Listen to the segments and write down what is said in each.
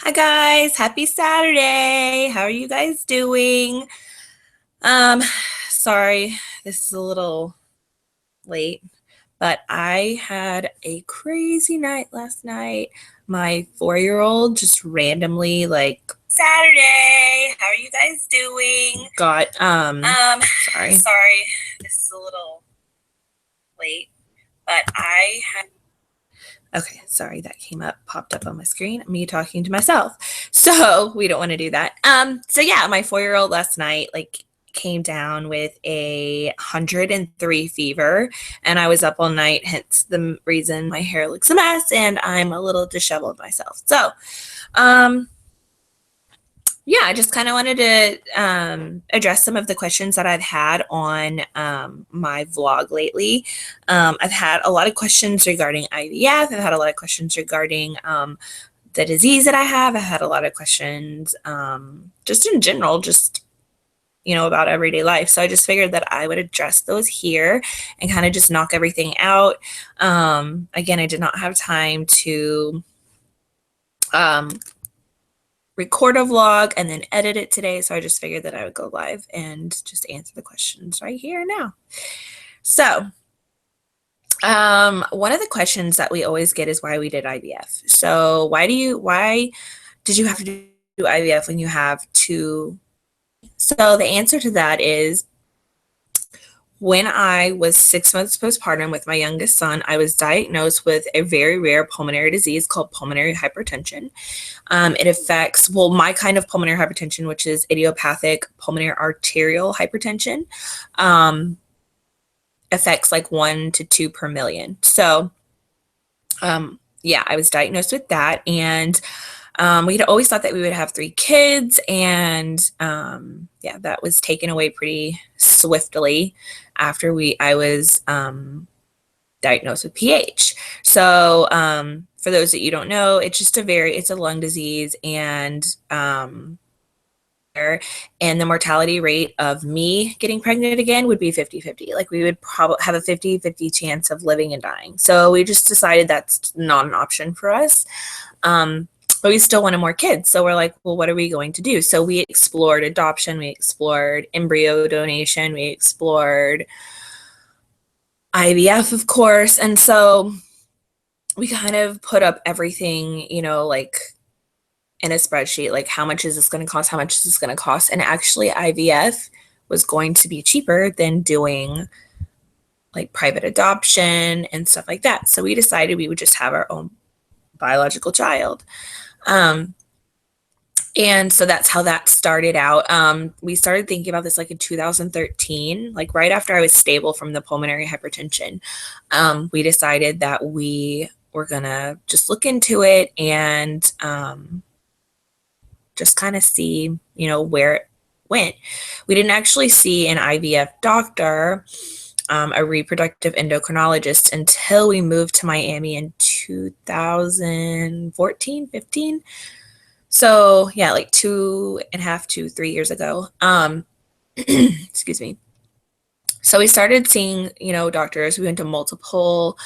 Hi guys, happy Saturday. How are you guys doing? Um, Sorry, this is a little late, but I had a crazy night last night. My 4-year-old just randomly Saturday. How are you guys doing? Got sorry, this is a little late, but I had Okay, sorry, that popped up on my screen. Me talking to myself. So we don't want to do that. So yeah, my 4-year-old last night came down with 103 fever, and I was up all night, hence the reason my hair looks a mess and I'm a little disheveled myself. So yeah, I just kind of wanted to address some of the questions that I've had on my vlog lately. I've had a lot of questions regarding IVF. I've had a lot of questions regarding the disease that I have. I've had a lot of questions just in general, about everyday life. So I just figured that I would address those here and kind of just knock everything out. Again, I did not have time to record a vlog and then edit it today. So I just figured that I would go live and just answer the questions right here and now. So one of the questions that we always get is why we did IVF. So why did you have to do IVF when you have two? So the answer to that is when I was 6 months postpartum with my youngest son, I was diagnosed with a very rare pulmonary disease called pulmonary hypertension. It affects, my kind of pulmonary hypertension, which is idiopathic pulmonary arterial hypertension, affects like 1 to 2 per million. So, yeah, I was diagnosed with that, and we had always thought that we would have 3 kids, and yeah, that was taken away pretty swiftly after I was diagnosed with PH. So for those that you don't know, it's just it's a lung disease, and the mortality rate of me getting pregnant again would be 50-50. Like we would probably have a 50-50 chance of living and dying. So we just decided that's not an option for us. But we still wanted more kids. So we're like, well, what are we going to do? So we explored adoption, we explored embryo donation, we explored IVF, of course. And so we kind of put up everything, in a spreadsheet, like how much is this going to cost? How much is this going to cost? And actually IVF was going to be cheaper than doing like private adoption and stuff like that. So we decided we would just have our own biological child. And so that's how that started out. We started thinking about this like in 2013, like right after I was stable from the pulmonary hypertension. We decided that we were gonna just look into it and just kind of see, where it went. We didn't actually see an IVF doctor, a reproductive endocrinologist, until we moved to Miami in 2014, 15. So yeah, like 2.5 to 3 years ago. Excuse me. So we started seeing, doctors. We went to multiple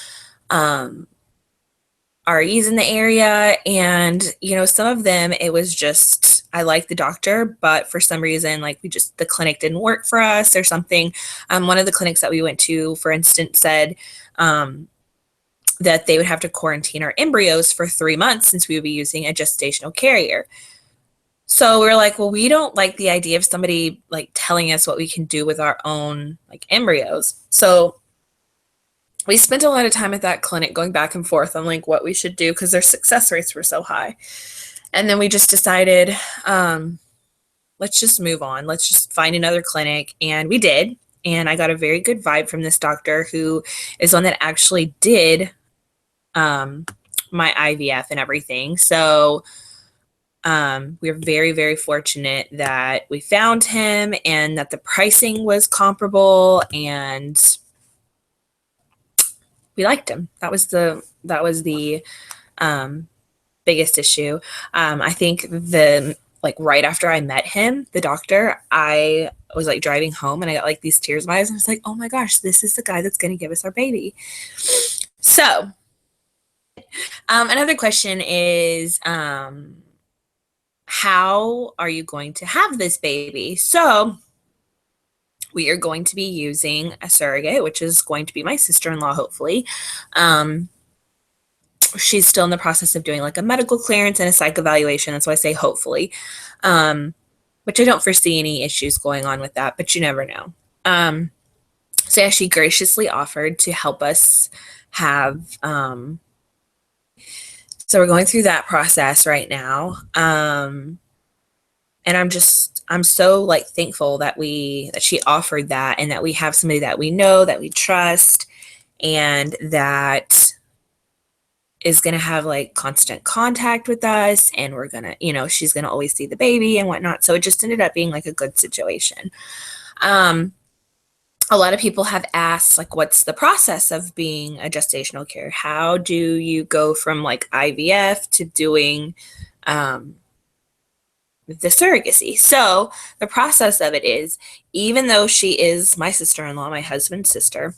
REs in the area, and some of them it was just I liked the doctor, but for some reason like the clinic didn't work for us or something. One of the clinics that we went to, for instance, said that they would have to quarantine our embryos for 3 months since we would be using a gestational carrier. So we were like, well, we don't like the idea of somebody like telling us what we can do with our own like embryos. So we spent a lot of time at that clinic going back and forth on like what we should do because their success rates were so high. And then we just decided, let's just move on. Let's just find another clinic. And we did. And I got a very good vibe from this doctor who is one that actually did my IVF and everything. So we were very, very fortunate that we found him and that the pricing was comparable, and we liked him. That was the biggest issue. I think right after I met him, the doctor, I was like driving home and I got like these tears in my eyes and I was like, oh my gosh, this is the guy that's going to give us our baby. So another question is, how are you going to have this baby? So we are going to be using a surrogate, which is going to be my sister-in-law, hopefully. She's still in the process of doing like a medical clearance and a psych evaluation. That's why I say hopefully, which I don't foresee any issues going on with that, but you never know. So yeah, she graciously offered to help us have, so we're going through that process right now. And I'm so like thankful that she offered that, and that we have somebody that we know, that we trust, and that is going to have like constant contact with us, and we're going to, she's going to always see the baby and whatnot. So it just ended up being like a good situation. A lot of people have asked, like, what's the process of being a gestational care? How do you go from like IVF to doing the surrogacy? So the process of it is, even though she is my sister-in-law, my husband's sister,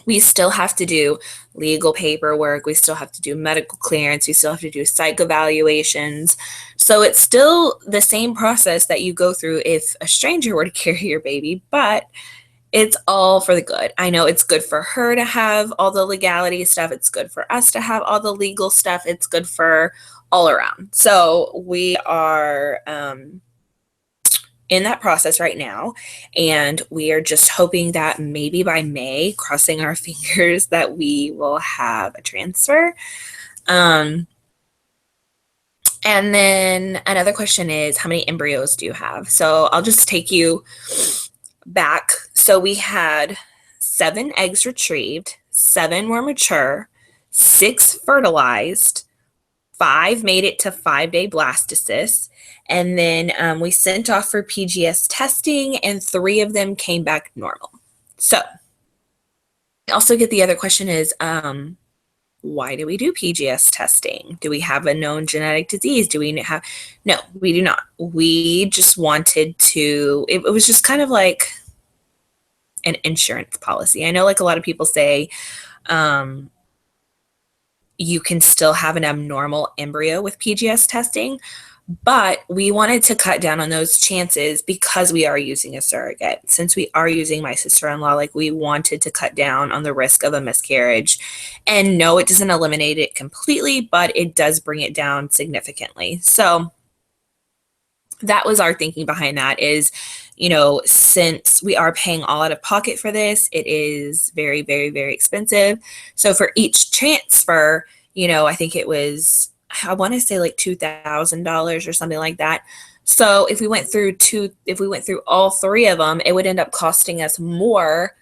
we still have to do legal paperwork. We still have to do medical clearance. We still have to do psych evaluations. So it's still the same process that you go through if a stranger were to carry your baby, but it's all for the good. I know it's good for her to have all the legality stuff. It's good for us to have all the legal stuff. It's good for all around. So we are in that process right now, and we are just hoping that maybe by May, crossing our fingers, that we will have a transfer. And then another question is, how many embryos do you have? So I'll just take you back. So we had 7 eggs retrieved, 7 were mature, 6 fertilized, 5 made it to 5-day blastocyst, and then we sent off for PGS testing, and 3 of them came back normal. So I also get the other question is, why do we do PGS testing? Do we have a known genetic disease? Do we have? No, we do not. We just wanted to, it was just kind of like an insurance policy. I know like a lot of people say, you can still have an abnormal embryo with PGS testing, but we wanted to cut down on those chances because we are using a surrogate. Since we are using my sister-in-law, like, we wanted to cut down on the risk of a miscarriage. And no, it doesn't eliminate it completely, but it does bring it down significantly. So that was our thinking behind that is, since we are paying all out of pocket for this, it is very, very, very expensive. So for each transfer, I think it was, I want to say like $2,000 or something like that. So if we went through all 3 of them, it would end up costing us more.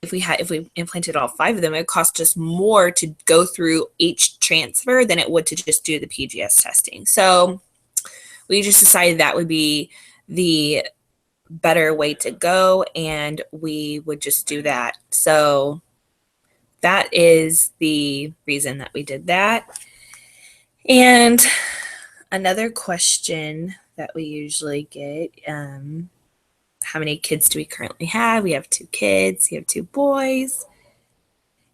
If we implanted all 5 of them, it would cost us more to go through each transfer than it would to just do the PGS testing. So we just decided that would be the better way to go, and we would just do that. So that is the reason that we did that. And another question that we usually get, how many kids do we currently have? We have 2 kids. We have 2 boys.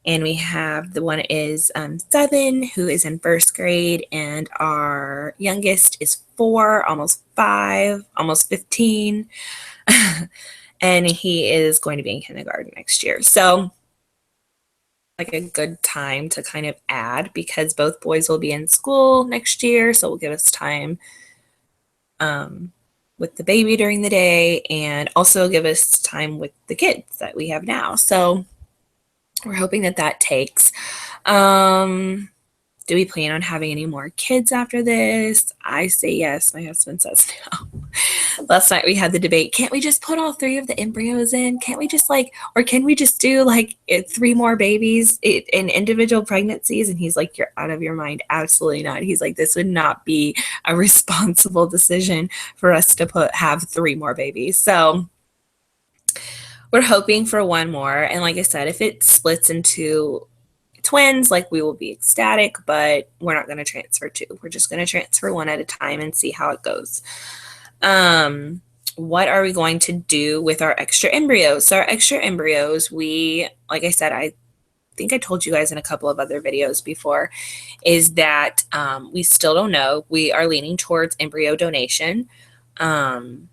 And we have, the one is 7, who is in 1st grade, and our youngest is 4, almost 5, almost 15. And he is going to be in kindergarten next year. So like a good time to kind of add, because both boys will be in school next year. So it will give us time with the baby during the day, and also give us time with the kids that we have now. So we're hoping that that takes. Do we plan on having any more kids after this? I say yes. My husband says no. Last night we had the debate. Can't we just put all 3 of the embryos in? Can't we just or can we just do 3 more babies in individual pregnancies? And he's like, you're out of your mind. Absolutely not. He's like, this would not be a responsible decision for us to have 3 more babies. So we're hoping for 1 more. And like I said, if it splits into twins, we will be ecstatic, but we're not going to transfer 2. We're just going to transfer 1 at a time and see how it goes. What are we going to do with our extra embryos? So our extra embryos, like I said, think I told you guys in a couple of other videos before, is that we still don't know. We are leaning towards embryo donation. And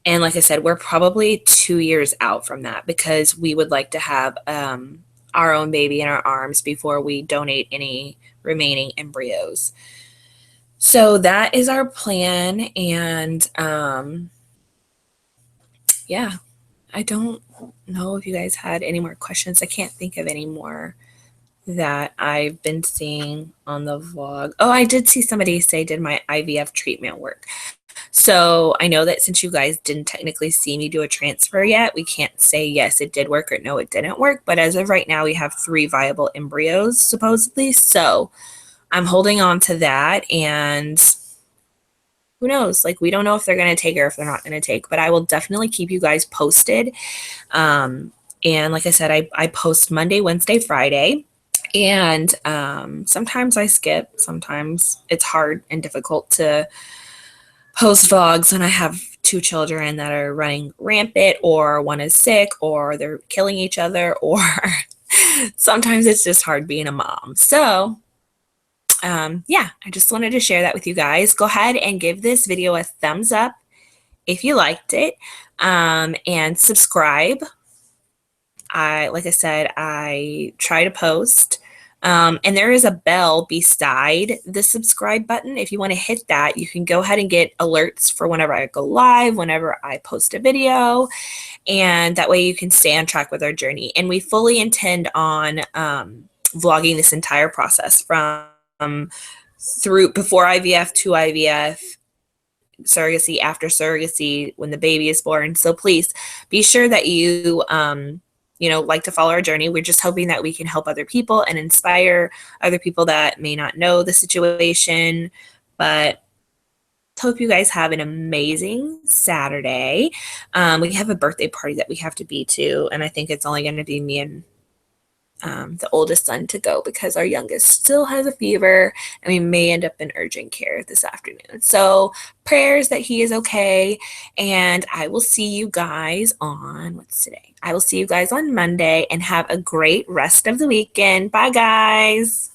like I said, we're probably 2 years out from that because we would like to have our own baby in our arms before we donate any remaining embryos. So that is our plan. And yeah, I don't know if you guys had any more questions. I can't think of any more that I've been seeing on the vlog. Oh, I did see somebody say, did my IVF treatment work? So I know that since you guys didn't technically see me do a transfer yet, we can't say yes, it did work or no, it didn't work. But as of right now, we have 3 viable embryos, supposedly. So I'm holding on to that. And who knows? Like, we don't know if they're going to take or if they're not going to take. But I will definitely keep you guys posted. And like I said, I post Monday, Wednesday, Friday. And sometimes I skip. Sometimes it's hard and difficult to post vlogs when I have 2 children that are running rampant, or one is sick, or they're killing each other, or sometimes it's just hard being a mom. So yeah, I just wanted to share that with you guys. Go ahead and give this video a thumbs up if you liked it, and subscribe. Like I said, I try to post. And there is a bell beside the subscribe button. If you want to hit that, you can go ahead and get alerts for whenever I go live, whenever I post a video, and that way you can stay on track with our journey. And we fully intend on vlogging this entire process from through before IVF to IVF, surrogacy, after surrogacy, when the baby is born. So please be sure that you like to follow our journey. We're just hoping that we can help other people and inspire other people that may not know the situation. But hope you guys have an amazing Saturday. We have a birthday party that we have to be to, and I think it's only going to be me and the oldest son to go because our youngest still has a fever and we may end up in urgent care this afternoon. So prayers that he is okay. And I will see you guys on, what's today? I will see you guys on Monday, and have a great rest of the weekend. Bye, guys.